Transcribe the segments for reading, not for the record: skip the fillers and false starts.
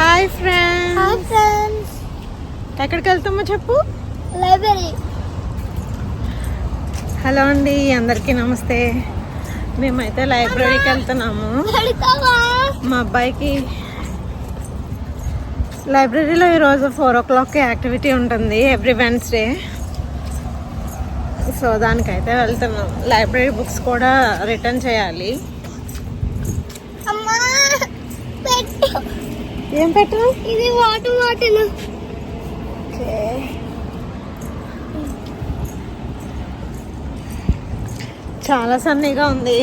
Hi friends. Hi friends. ఎక్కడికి వెళ్తామో చెప్పు. లైబ్రరీ. హలో అండి, అందరికీ నమస్తే. మేమైతే లైబ్రరీకి వెళ్తున్నాము. మా అబ్బాయికి లైబ్రరీలో ఈరోజు 4 o'clock యాక్టివిటీ ఉంటుంది ఎవ్రీ వెన్స్డే. సో దానికైతే వెళ్తున్నాం. లైబ్రరీ బుక్స్ కూడా రిటర్న్ చేయాలి. ఏం పెట్టు? ఇది వాటర్ బాటిల్. చాలా సన్నీగా ఉంది,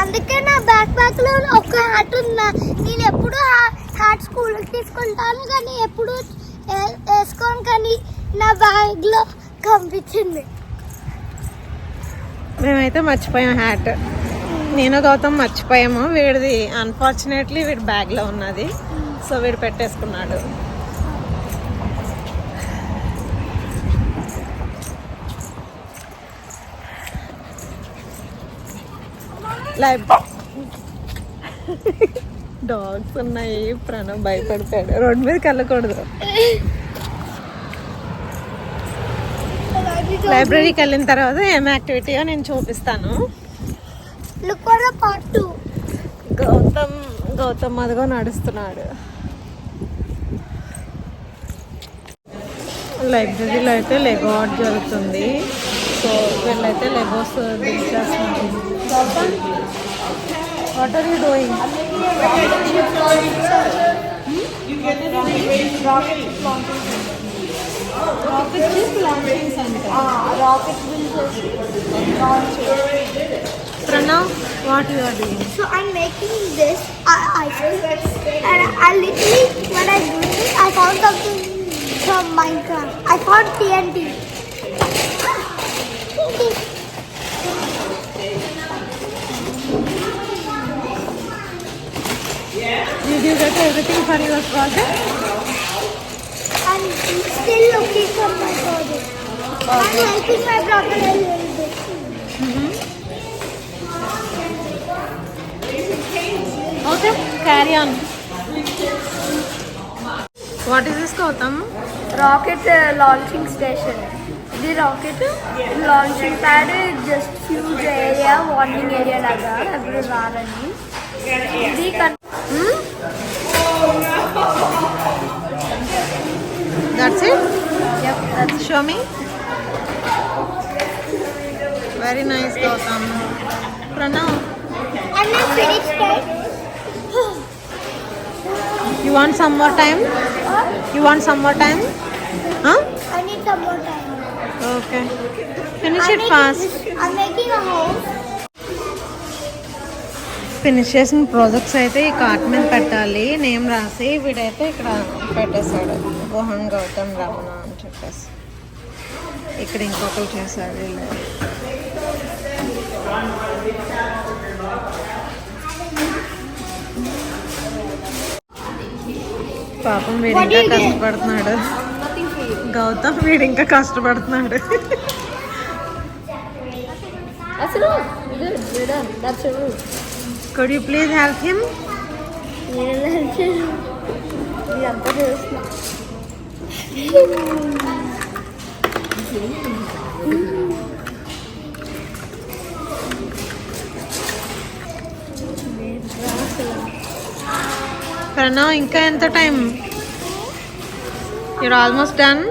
అందుకే నా బ్యాక్ ప్యాక్ లో ఒక హ్యాట్ ఉందా. నేను ఎప్పుడు హ్యాట్ స్కూల్కి తీసుకుంటాను కానీ ఎప్పుడు వేసుకోను, కానీ నా బ్యాగ్ లో కనిపించింది. మేమైతే మర్చిపోయాం హ్యాట్. నేను గౌతమ్ మర్చిపోయాము. వీడిది అన్ఫార్చునేట్లీ వీడి బ్యాగ్లో ఉన్నది, సో వీడు పెట్టేసుకున్నాడు. డాగ్స్ ఉన్నాయి. ప్రణవ్ భయపడతాడు. రోడ్డు మీదకి వెళ్ళకూడదు. లైబ్రరీకి వెళ్ళిన తర్వాత ఏం యాక్టివిటీయో నేను చూపిస్తాను. గౌతమ్ అదిగో నడుస్తున్నాడు. లైబ్రరీలో అయితే లెగో ఆర్ట్ జరుగుతుంది. సో వీళ్ళైతే లెగోస్ బిల్డ్ చేస్తున్నారు. Gautam, what are you doing? Pranav, what you are doing? So I'm making this ice cream, and I literally, when I do this, I found something from Minecraft. I found TNT. Did you get everything for your project? I'm still looking for my project. I'm helping my brother a little bit. Okay, carry on. What is this, Gautam? Rocket launching station. The rocket launching pad is just huge area, warning area laga everywhere ani. That's it? Yep, that's Show me. Very nice, Gautam. Pranav, I'm not finished yet. you want some more time? You want some more time? Huh? I need some more time. Okay. Finish it fast. I'm making a house. Finish చేసిన projects అయితే ఈ cart మీద పెట్టాలి, name రాసి. వీడైతే ఇక్కడ పెట్టేశాడు, Gohan Gautam Ramana అని చెప్పేసి. ఇక్కడ ఇంకొకరు చేశాడు వీళ్ళు. పాపం వీడు ఇంకా కష్టపడుతున్నాడు. గౌతమ్ వీడు ఇంకా కష్టపడుతున్నాడు. that's a roof. Could you please help him? Pranav, ఇంకా ఎంత time? You're almost done.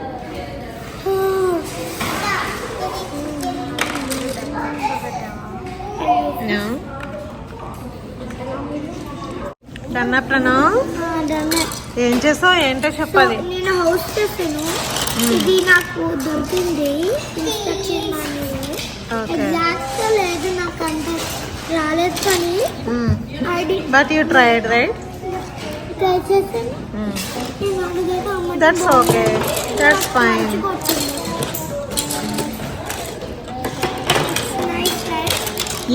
No. Pranav, ఏం చేసావు? ఏంటో చెప్పాలి. నేను హౌస్ చేసాను. ఇది నాకు దొరికింది ఇన్స్ట్రక్షన్ మాన్యువల్. ఎగ్జాక్ట్ గా లేదు, నాకు అంత రాలేదు, కానీ but you tried right? Try చేసాను. That's okay, that's fine.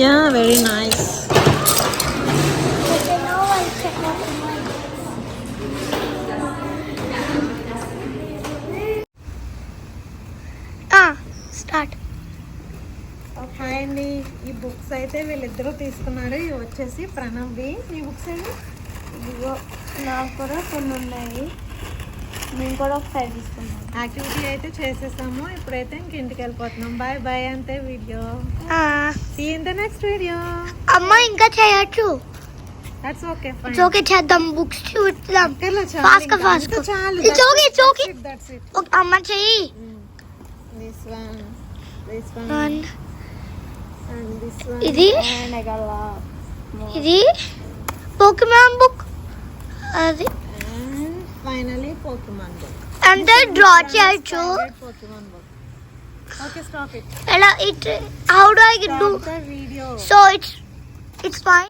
Yeah, very nice. Start. Hi అండి, ఈ బుక్స్ అయితే వీళ్ళిద్దరూ తీసుకున్నారు. ఇవి వచ్చేసి ప్రణవ్వి. ఈ బుక్స్ ఏమి? ఇదిగో నాకు కూడా కొన్ని ఉన్నాయి, మేము కూడా ఒకసారి తీసుకున్నాం. యాక్టివిటీ అయితే చేసేసాము, ఇప్పుడైతే ఇంక ఇంటికి వెళ్ళిపోతున్నాం. బాయ్ బాయ్ అంతే video. See in the next video. అమ్మ ఇంకా చేయొచ్చు. That's okay fine. It's okay, చేద్దాం. బుక్స్ చూద్దాం. ఫాస్ట్ ఫాస్ట్ చాలు. It's okay, it's okay. That's it. అమ్మ చెయ్యి. This one And and this one. ఇది And I got a lot. ఇది పోకెమాన్ బుక్. అది And finally Pokemon book. అంటే draw చేయొచ్చు. Pokemon book. Okay, stop it. ఎలా it how do I do? Stop the video. So it's fine.